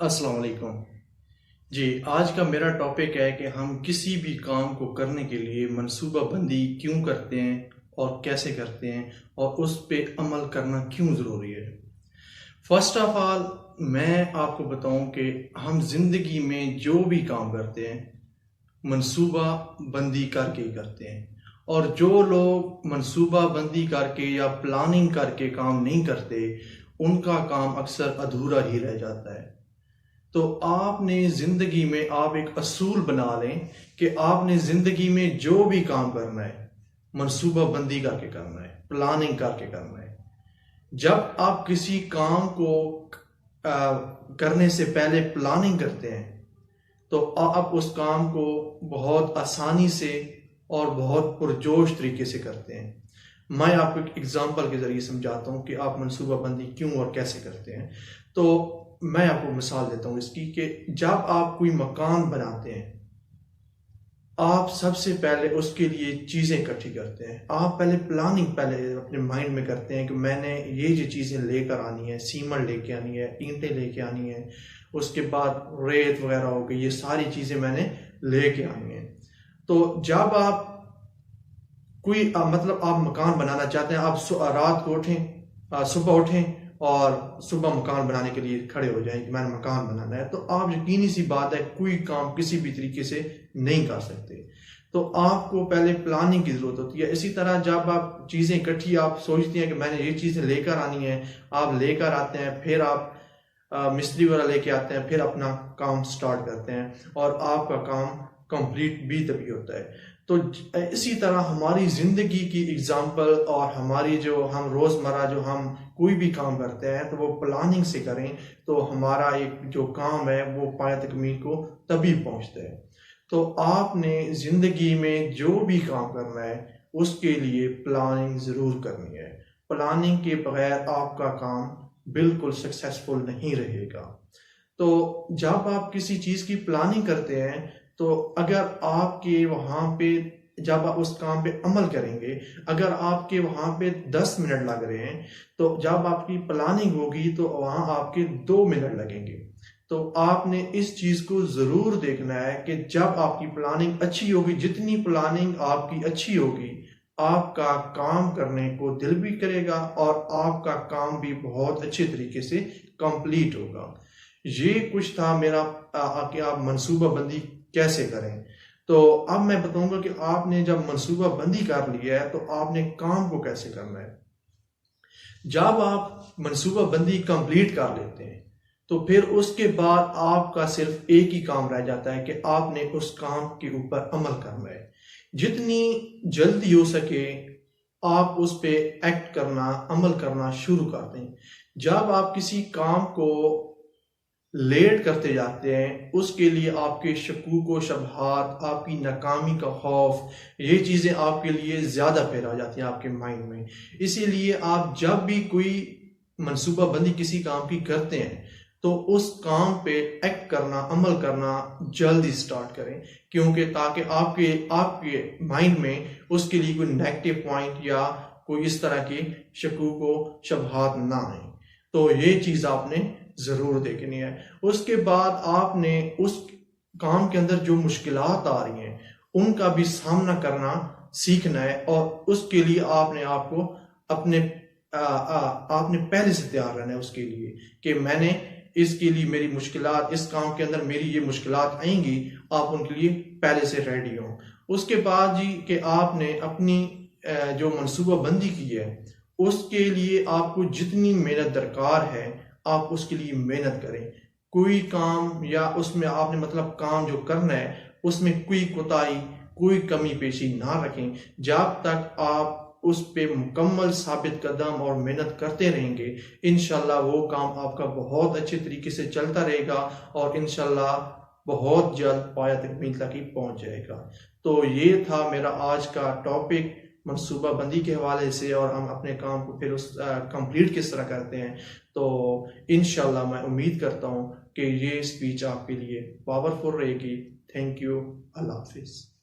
अस्सलाम वालेकुम। जी, आज का मेरा टॉपिक है कि हम किसी भी काम को करने के लिए मनसूबा बंदी क्यों करते हैं और कैसे करते हैं और उस पे अमल करना क्यों ज़रूरी है। फर्स्ट ऑफ ऑल मैं आपको बताऊं कि हम ज़िंदगी में जो भी काम करते हैं मनसूबा बंदी करके ही करते हैं, और जो लोग मनसूबा बंदी करके या प्लानिंग करके काम नहीं करते उनका काम अक्सर अधूरा ही रह जाता है। तो आपने ज़िंदगी में आप एक असूल बना लें कि आपने ज़िंदगी में जो भी काम करना है मनसूबा बंदी करके करना है, प्लानिंग करके करना है। जब आप किसी काम को करने से पहले प्लानिंग करते हैं तो आप उस काम को बहुत आसानी से और बहुत पुरजोश तरीके से करते हैं। मैं आपको एक एग्जांपल के ज़रिए समझाता हूँ कि आप मनसूबा बंदी क्यों और कैसे करते हैं। तो मैं आपको मिसाल देता हूँ इसकी कि जब आप कोई मकान बनाते हैं आप सबसे पहले उसके लिए चीज़ें इकट्ठी करते हैं। आप पहले प्लानिंग पहले अपने माइंड में करते हैं कि मैंने ये जो चीज़ें लेकर आनी है, सीमेंट लेके आनी है, ईंटें लेके आनी है, उसके बाद रेत वगैरह हो गई, ये सारी चीज़ें मैंने लेके आनी है। तो जब आप कोई मतलब आप मकान बनाना चाहते हैं, आप रात को उठें, सुबह उठें और सुबह मकान बनाने के लिए खड़े हो जाएं कि मैंने मकान बनाना है, तो आप यकीनी सी बात है कोई काम किसी भी तरीके से नहीं कर सकते। तो आपको पहले प्लानिंग की जरूरत होती है। इसी तरह जब आप चीज़ें इकट्ठी आप सोचते हैं कि मैंने ये चीज़ें लेकर आनी है, आप लेकर आते हैं, फिर आप मिस्त्री वगैरह लेके आते हैं, फिर अपना काम स्टार्ट करते हैं और आपका काम कंप्लीट भी तभी होता है। तो इसी तरह हमारी ज़िंदगी की एग्जाम्पल और हमारी जो हम रोज़मर्रा जो हम कोई भी काम करते हैं तो वो प्लानिंग से करें तो हमारा एक जो काम है वो पाए तकमील को तभी पहुंचता है। तो आपने ज़िंदगी में जो भी काम करना है उसके लिए प्लानिंग ज़रूर करनी है। प्लानिंग के बगैर आपका काम बिल्कुल सक्सेसफुल नहीं रहेगा। तो जब आप किसी चीज़ की प्लानिंग करते हैं तो अगर आपके वहाँ पे जब आप उस काम पे अमल करेंगे, अगर आपके वहाँ पे 10 मिनट लग रहे हैं तो जब आपकी प्लानिंग होगी तो वहाँ आपके 2 मिनट लगेंगे। तो आपने इस चीज़ को ज़रूर देखना है कि जब आपकी प्लानिंग अच्छी होगी, जितनी प्लानिंग आपकी अच्छी होगी आपका काम करने को दिल भी करेगा और आपका काम भी बहुत अच्छे तरीके से कंप्लीट होगा। ये कुछ था मेरा कि आप मनसूबा बंदी कैसे करें। तो अब मैं बताऊंगा कि आपने जब मनसूबा बंदी कर लिया है तो आपने काम को कैसे करना है। जब आप मनसूबा बंदी कंप्लीट कर लेते हैं तो फिर उसके बाद आपका सिर्फ एक ही काम रह जाता है कि आपने उस काम के ऊपर अमल करना है। जितनी जल्दी हो सके आप उस पे एक्ट करना, अमल करना शुरू कर दें। जब आप किसी काम को लेट करते जाते हैं उसके लिए आपके शकूक व शबहात, आपकी नाकामी का खौफ, ये चीज़ें आपके लिए ज़्यादा पैदा आ जाती हैं आपके माइंड में। इसीलिए आप जब भी कोई मनसूबा बंदी किसी काम की करते हैं तो उस काम पे एक्ट करना, अमल करना जल्दी स्टार्ट करें, क्योंकि ताकि आपके आपके माइंड में उसके लिए कोई नेगेटिव पॉइंट या कोई इस तरह के शकूक व शबहात ना आए। तो ये चीज़ आपने ज़रूर देखनी है। उसके बाद आपने उस काम के अंदर जो मुश्किलात आ रही हैं उनका भी सामना करना सीखना है, और उसके लिए आपने आपको अपने आपने पहले से तैयार रहना है उसके लिए कि मैंने इसके लिए मेरी मुश्किलात, इस काम के अंदर मेरी ये मुश्किलात आएंगी, आप उनके लिए पहले से रेडी हो। उसके बाद जी कि आपने अपनी जो मनसूबा बंदी की है उसके लिए आपको जितनी मेहनत दरकार है आप उसके लिए मेहनत करें। कोई काम या उसमें आपने मतलब काम जो करना है उसमें कोई कोताही, कोई कमी पेशी ना रखें। जब तक आप उस पे मुकम्मल साबित कदम और मेहनत करते रहेंगे इंशाल्लाह वो काम आपका बहुत अच्छे तरीके से चलता रहेगा और इंशाल्लाह बहुत जल्द पाया तकमील तक ही पहुंच जाएगा। तो ये था मेरा आज का टॉपिक मनसूबा बंदी के हवाले से, और हम अपने काम को फिर उस कंप्लीट किस तरह करते हैं। तो इंशाल्लाह मैं उम्मीद करता हूँ कि ये स्पीच आपके लिए पावरफुल रहेगी। Thank you. अल्लाह हाफिज़।